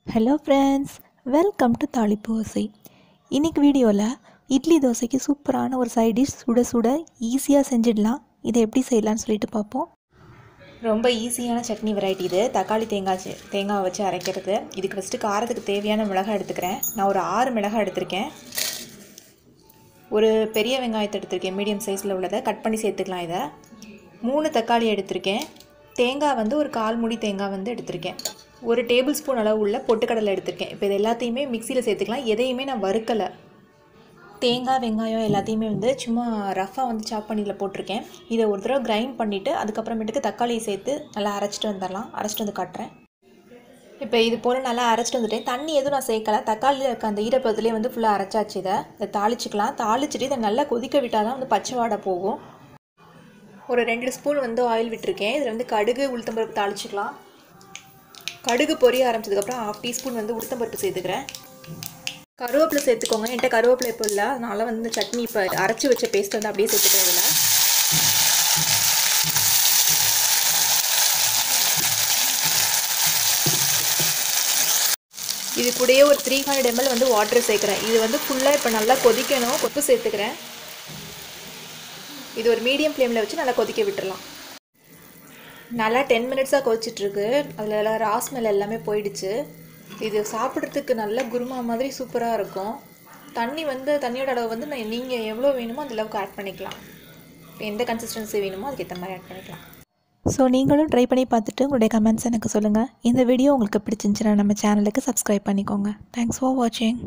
Hello friends, welcome to தாளிப்பு ஓசை. இன்னைக்கு வீடியோவில் இட்லி தோசைக்கு சூப்பரான ஒரு சைட் டிஷ் சுட சுட ஈஸியாக செஞ்சிடலாம். இதை எப்படி செய்யலாம்னு சொல்லிட்டு பார்ப்போம். ரொம்ப ஈஸியான சட்னி வெரைட்டி இது. தக்காளி தேங்காய் வச்சு அரைக்கிறது. இதுக்கு ஃபஸ்ட்டு காரத்துக்கு தேவையான மிளகாய் எடுத்துக்கிறேன். நான் ஒரு 6 மிளகாய் எடுத்திருக்கேன். ஒரு பெரிய வெங்காயத்தை எடுத்திருக்கேன், மீடியம் சைஸில் உள்ளதை கட் பண்ணி சேர்த்துக்கலாம். இதை 3 தக்காளி எடுத்திருக்கேன். தேங்காய் ஒரு 1/4 மூடி தேங்காய் எடுத்திருக்கேன். ஒரு டேபிள் ஸ்பூன் அளவு உள்ள பொட்டுக்கடலை எடுத்திருக்கேன். இப்போ இது எல்லாத்தையுமே மிக்சியில் சேர்த்துக்கலாம். எதையுமே நான் வறுக்கலை. தேங்காய் வெங்காயம் எல்லாத்தையுமே சும்மா ரஃபாக சாப் பண்ணியில் போட்டிருக்கேன். இதை ஒரு தடவை கிரைண்ட் பண்ணிவிட்டு அதுக்கப்புறமேட்டுக்கு தக்காளியை சேர்த்து நல்லா அரைச்சிட்டு வந்துடலாம். அரைச்சிட்டு வந்து காட்டுறேன். இப்போ இது போல் நல்லா அரைச்சிட்டு வந்துட்டேன். தண்ணி எதுவும் நான் சேர்க்கலை. தக்காளியில் இருக்க அந்த ஈரப்பதத்துலேயே ஃபுல்லாக அரைச்சாச்சு. இதை தாளிச்சிக்கலாம். தாளிச்சிட்டு இதை நல்லா கொதிக்க விட்டால் தான் பச்சை வாடை போகும். ஒரு 2 ஸ்பூன் ஆயில் விட்டுருக்கேன். இதில் கடுகு உளுத்தம்பருப்பு தாளிச்சிக்கலாம். கடுகு பொரிய ஆரம்பிச்சதுக்கப்புறம் 1/2 டீஸ்பூன் உளுத்தம்பருப்பு சேர்த்துக்கிறேன். கருவேப்பிலை சேர்த்துக்கோங்க. என்கிட்ட கருவேப்பிலை இப்போ இல்லை, அதனால் இந்த சட்னி இப்போ அரைச்சி வச்ச பேஸ்ட் அப்படியே சேர்த்துக்கிறேன். இதில் இது கூடயே ஒரு 300 ml வாட்டர் சேர்க்குறேன். இது ஃபுல்லாக இப்போ நல்லா கொதிக்கணும். உப்பு சேர்த்துக்கிறேன். இது ஒரு மீடியம் ஃப்ளேமில் வச்சு நல்லா கொதிக்க விட்டுடலாம். நல்லா 10 மினிட்ஸாக கொதிச்சிட்ருக்கு. அதில் எல்லாம் ராஸ்மெல் எல்லாமே போயிடுச்சு. இது சாப்பிட்றதுக்கு நல்ல குருமா மாதிரி சூப்பராக இருக்கும். தண்ணியோட அளவு நீங்கள் எவ்வளோ வேணுமோ அந்த அளவுக்கு ஆட் பண்ணிக்கலாம். எந்த கன்சிஸ்டன்சி வேணுமோ அதுக்கேற்ற மாதிரி ஆட் பண்ணிக்கலாம். ஸோ நீங்களும் ட்ரை பண்ணி பார்த்துட்டு உங்களுடைய கமெண்ட்ஸ் எனக்கு சொல்லுங்கள். இந்த வீடியோ உங்களுக்கு பிடிச்சிருந்துச்சுன்னா நம்ம சேனலுக்கு சப்ஸ்கிரைப் பண்ணிக்கோங்க. தேங்க்ஸ் ஃபார் வாட்சிங்.